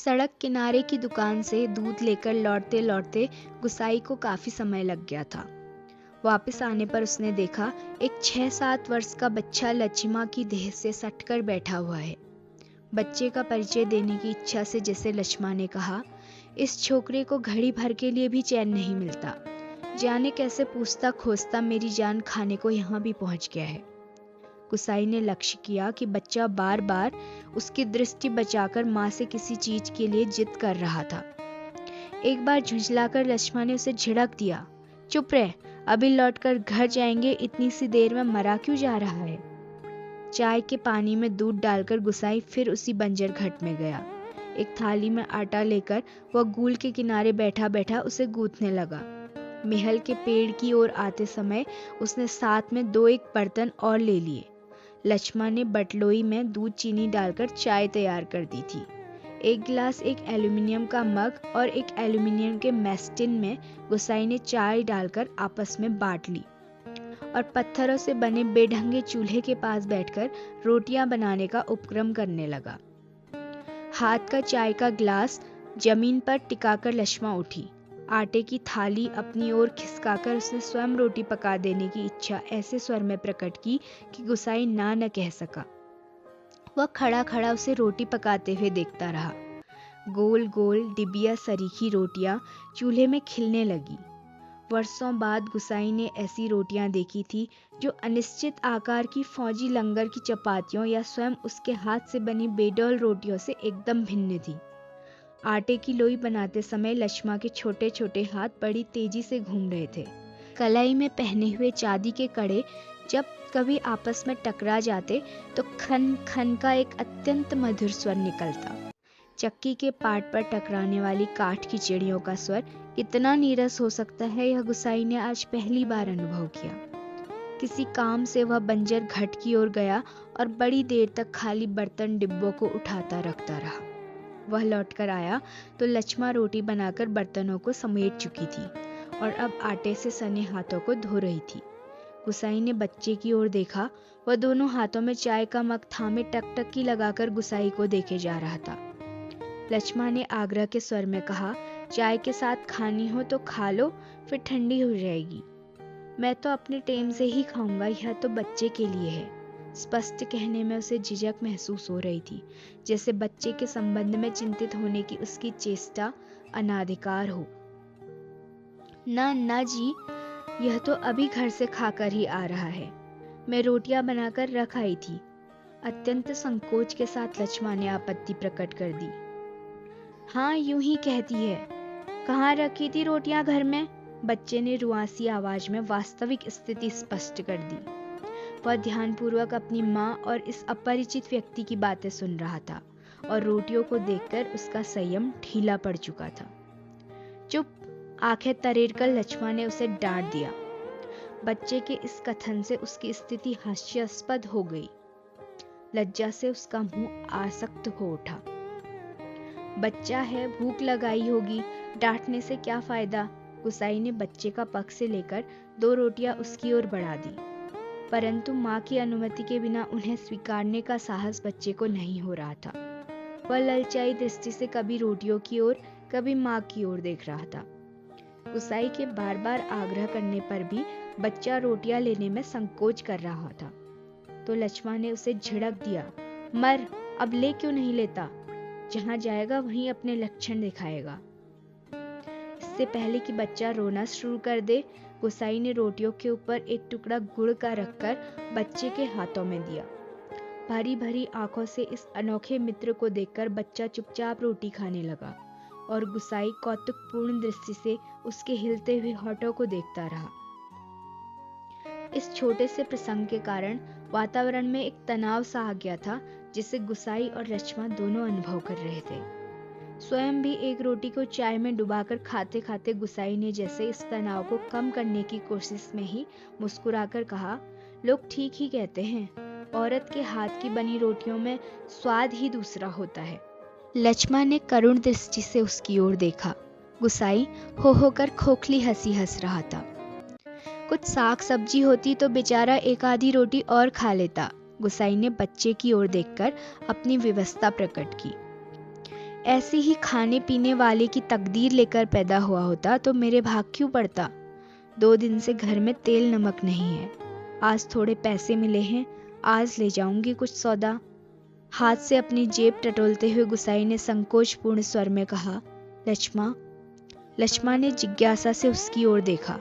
सड़क किनारे की दुकान से दूध लेकर लौटते लौटते गुसाई को काफी समय लग गया था। वापस आने पर उसने देखा एक 6-7 वर्ष का बच्चा लक्ष्मा की देह से सटकर बैठा हुआ है। बच्चे का परिचय देने की इच्छा से जैसे लक्ष्मा ने कहा, इस छोकरे को घड़ी भर के लिए भी चैन नहीं मिलता। जाने कैसे पूछता खोजता मेरी जान खाने को यहाँ भी पहुँच गया है। गुसाई ने लक्ष्य किया कि बच्चा बार बार उसकी दृष्टि बचाकर माँ से किसी चीज के लिए जिद कर रहा था। एक बार झुंझलाकर लक्ष्मा ने उसे झिड़क दिया, चुप रह, अभी लौटकर घर जाएंगे, इतनी सी देर में मरा क्यों जा रहा है। चाय के पानी में दूध डालकर गुसाई फिर उसी बंजर घट में गया। एक थाली में आटा लेकर वह गूल के किनारे बैठा बैठा उसे गूंथने लगा। महल के पेड़ की ओर आते समय उसने साथ में 2-1 बर्तन और ले लिए। लक्ष्मा ने बटलोई में दूध चीनी डालकर चाय तैयार कर दी थी। एक गिलास एक एल्यूमिनियम का मग और एक एल्यूमिनियम के मेस्टिन में गुसाई ने चाय डालकर आपस में बांट ली और पत्थरों से बने बेढंगे चूल्हे के पास बैठकर रोटियां बनाने का उपक्रम करने लगा। हाथ का चाय का गिलास जमीन पर टिकाकर लक्ष्मा उठी। आटे की थाली अपनी ओर खिसकाकर उसने स्वयं रोटी पका देने की इच्छा ऐसे स्वर में प्रकट की कि गुसाई ना न कह सका। वह खड़ा खड़ा उसे रोटी पकाते हुए देखता रहा। गोल गोल डिबिया सरीखी रोटियां चूल्हे में खिलने लगी। वर्षों बाद गुसाई ने ऐसी रोटियां देखी थी जो अनिश्चित आकार की फौजी लंगर की चपातियों या स्वयं उसके हाथ से बनी बेडौल रोटियों से एकदम भिन्न थी। आटे की लोई बनाते समय लक्ष्मा के छोटे छोटे हाथ बड़ी तेजी से घूम रहे थे। कलाई में पहने हुए चांदी के कड़े जब कभी आपस में टकरा जाते तो खन खन का एक अत्यंत मधुर स्वर निकलता। चक्की के पाट पर टकराने वाली काठ की चिड़ियों का स्वर कितना नीरस हो सकता है, यह गुसाई ने आज पहली बार अनुभव किया। किसी काम से वह बंजर घट की ओर गया और बड़ी देर तक खाली बर्तन डिब्बों को उठाता रखता रहा। वह लौटकर आया तो लक्ष्मा रोटी बनाकर बर्तनों को समेट चुकी थी और अब आटे से सने हाथों को धो रही थी। गुसाई ने बच्चे की ओर देखा। वह दोनों हाथों में चाय का मग थामे टकटकी लगाकर गुसाई को देखे जा रहा था। लक्ष्मा ने आग्रह के स्वर में कहा, चाय के साथ खानी हो तो खा लो, फिर ठंडी हो जाएगी। मैं तो अपने टेम से ही खाऊंगा, यह तो बच्चे के लिए है। स्पष्ट कहने में उसे झिझक महसूस हो रही थी, जैसे बच्चे के संबंध में चिंतित होने की उसकी चेष्टा अनाधिकार हो। ना ना जी, यह तो अभी घर से खाकर ही आ रहा है। मैं रोटियां बनाकर रख आई थी। अत्यंत संकोच के साथ लक्ष्मा ने आपत्ति प्रकट कर दी। हाँ, यूं ही कहती है। कहाँ रखी थी रोटियां घर में? बच्चे ने रुआसी आवाज में वास्तविक स्थिति स्पष्ट कर दी। वह ध्यानपूर्वक अपनी माँ और इस अपरिचित व्यक्ति की बातें सुन रहा था और रोटियों को देखकर उसका संयम ढीला पड़ चुका था। चुप, आंखें तरेरकर लक्ष्मा ने उसे डांट दिया। बच्चे के इस कथन से उसकी स्थिति हास्यास्पद हो गई। लज्जा से उसका मुंह आसक्त हो उठा। बच्चा है, भूख लगाई होगी, डांटने से क्या फायदा। गुसाई ने बच्चे का पक्ष से लेकर 2 रोटियां उसकी ओर बढ़ा दी, परंतु माँ की अनुमति के बिना उन्हें स्वीकारने का साहस बच्चे को नहीं हो रहा था। वह ललचाई दृष्टि से कभी रोटियों की ओर कभी माँ की ओर देख रहा था। गुसाई के बार बार आग्रह करने पर भी बच्चा रोटियां लेने में संकोच कर रहा था, तो लक्ष्मा ने उसे झिड़क दिया, मर, अब ले क्यों नहीं लेता? जहां जाएगा वहीं अपने लक्षण दिखाएगा। इससे पहले कि बच्चा रोना शुरू कर दे, गुसाई ने रोटियों के ऊपर एक टुकड़ा गुड़ का रखकर बच्चे के हाथों में दिया। भरी भरी आंखों से इस अनोखे मित्र को देखकर बच्चा चुपचाप रोटी खाने लगा और गुसाई कौतुकपूर्ण दृष्टि से उसके हिलते हुए होठों को देखता रहा। इस छोटे से प्रसंग के कारण वातावरण में एक तनाव सा आ गया था, जिसे गुसाई और लक्ष्मा दोनों अनुभव कर रहे थे। स्वयं भी एक रोटी को चाय में डुबाकर खाते खाते गुसाई ने जैसे इस तनाव को कम करने की कोशिश में ही मुस्कुराकर कहा, लोग ठीक ही कहते हैं, औरत के हाथ की बनी रोटियों में स्वाद ही दूसरा होता है। लक्ष्मा ने करुण दृष्टि से उसकी ओर देखा। गुसाई हो होकर खोखली हंसी हंस रहा था। कुछ साग सब्जी होती तो बेचारा एक आधी रोटी और खा लेता। गुसाई ने बच्चे की ओर देखकर अपनी विवशता प्रकट की। ऐसे ही खाने पीने वाले की तकदीर लेकर पैदा हुआ होता तो मेरे भाग क्यों पड़ता। 2 दिन से घर में तेल नमक नहीं है। आज थोड़े पैसे मिले हैं, आज ले जाऊंगी कुछ सौदा। हाथ से अपनी जेब टटोलते हुए गुसाई ने संकोचपूर्ण स्वर में कहा, लक्ष्मा। लक्ष्मा ने जिज्ञासा से उसकी ओर देखा।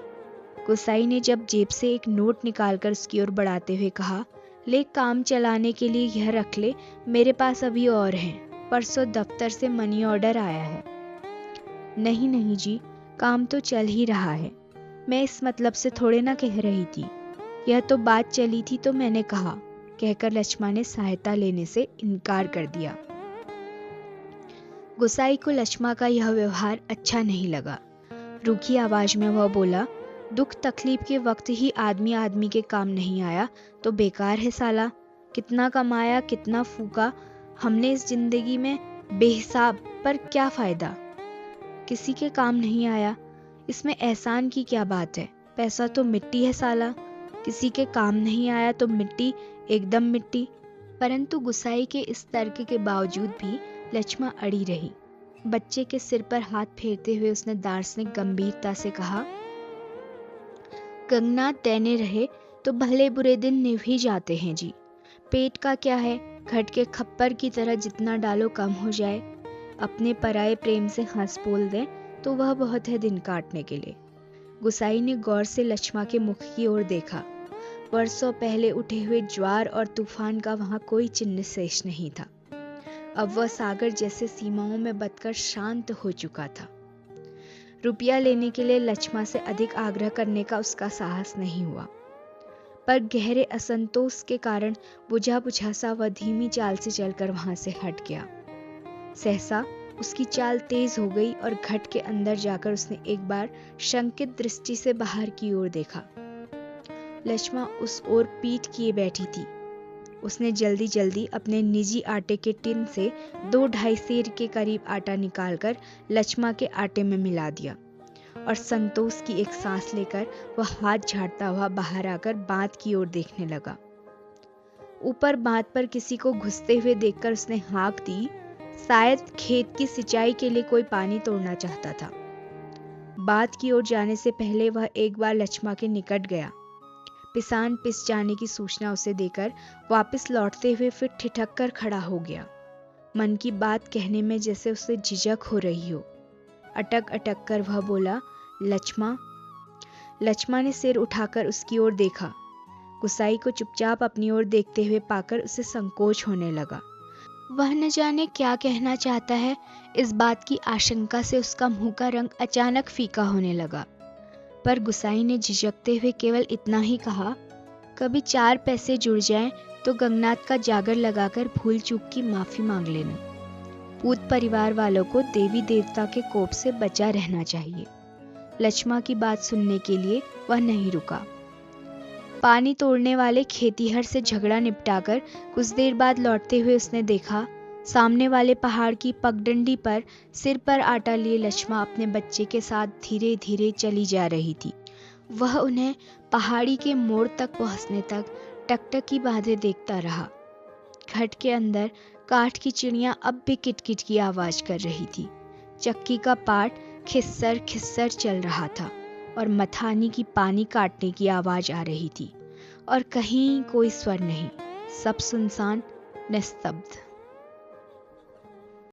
गुसाई ने जब जेब से एक नोट निकालकर उसकी ओर बढ़ाते हुए कहा, ले, काम चलाने के लिए यह रख ले, मेरे पास अभी और हैं। परसों दफ्तर से मनी ऑर्डर आया है। नहीं नहीं जी, काम तो चल ही रहा है। मैं इस मतलब से थोड़े ना कह रही थी। यह तो बात चली थी तो मैंने कहा, कहकर लक्ष्मा ने सहायता लेने से इनकार कर दिया। गुसाई को लक्ष्मा का यह व्यवहार अच्छा नहीं लगा। रूखी आवाज में वह बोला, दुख तकलीफ के वक्त ही आदमी आदमी के काम नहीं आया तो बेकार है साला। कितना कमाया, कितना फूका हमने इस जिंदगी में बेहिसाब, पर क्या फायदा। किसी के काम नहीं आया, इसमें एहसान की क्या बात है। पैसा तो मिट्टी है साला। किसी के काम नहीं आया तो मिट्टी, एकदम मिट्टी। परंतु गुसाई के इस तर्क के बावजूद भी लक्ष्मा अड़ी रही। बच्चे के सिर पर हाथ फेरते हुए उसने दार्शनिक गंभीरता से कहा, गंगनाथ देने रहे तो भले बुरे दिन निभ ही जाते हैं जी। पेट का क्या है, घट के खप्पर की तरह जितना डालो कम हो जाए। अपने पराये प्रेम से हंस बोल दें तो वह बहुत है दिन काटने के लिए। गुसाई ने गौर से लक्ष्मा के मुख की ओर देखा। वर्षों पहले उठे हुए ज्वार और तूफान का वहां कोई चिन्ह शेष नहीं था। अब वह सागर जैसे सीमाओं में बदकर शांत हो चुका था। रुपया लेने के लिए लक्ष्मा से अधिक आग्रह करने का उसका साहस नहीं हुआ, पर गहरे असंतोष के कारण बुझा बुझा सा वह धीमी चाल से चलकर वहां से हट गया। सहसा उसकी चाल तेज हो गई और घट के अंदर जाकर उसने एक बार शंकित दृष्टि से बाहर की ओर देखा। लक्ष्मा उस ओर पीठ किए बैठी थी। उसने जल्दी जल्दी अपने निजी आटे के टिन से 2-2.5 सेर के करीब आटा निकालकर लक्ष्मा के आटे में मिला दिया और संतोष की एक सांस लेकर वह हाथ झाड़ता हुआ बाहर आकर बांध की ओर देखने लगा। ऊपर बांध पर किसी को घुसते हुए देखकर उसने हाँक दी। शायद खेत की सिंचाई के लिए कोई पानी तोड़ना चाहता था। बांध की ओर जाने से पहले वह एक बार लक्ष्मा के निकट गया। पिसान पिस जाने की सूचना उसे देकर वापस लौटते हुए फिर ठिठक कर खड़ा हो गया। मन की बात कहने में जैसे उसे झिझक हो रही हो। अटक अटक कर वह बोला, लक्ष्मा। लक्ष्मा ने सिर उठाकर उसकी ओर देखा। गुसाई को चुपचाप अपनी ओर देखते हुए पाकर उसे संकोच होने लगा। वह न जाने क्या कहना चाहता है। इस बात की आशंका से उसका मुंह का रंग अचानक फीका होने लगा। पर गुसाई ने झिझकते हुए केवल इतना ही कहा, कभी 4 पैसे जुड़ जाएं तो गंगनाथ का जागर लगाकर भूल चूक की माफी मांग लेना। पूत परिवार वालों को देवी देवता के कोप से बचा रहना चाहिए। लक्ष्मा की बात सुनने के लिए वह नहीं रुका। पानी तोड़ने वाले खेतीहर से झगड़ा निपटाकर कुछ देर बाद लौटते हुए उसने देखा, सामने वाले पहाड़ की पगडंडी पर सिर पर आटा लिए लक्ष्मा अपने बच्चे के साथ धीरे धीरे चली जा रही थी। वह उन्हें पहाड़ी के मोड़ तक पहुंचने तक टकटकी बांधे देखता रहा। घट के अंदर काठ की चिड़िया अब भी किटकिट की आवाज कर रही थी। चक्की का पाट खिस्सर खिस्सर चल रहा था और मथानी की पानी काटने की आवाज आ रही थी और कहीं कोई स्वर नहीं। सब सुनसान, निस्तब्ध।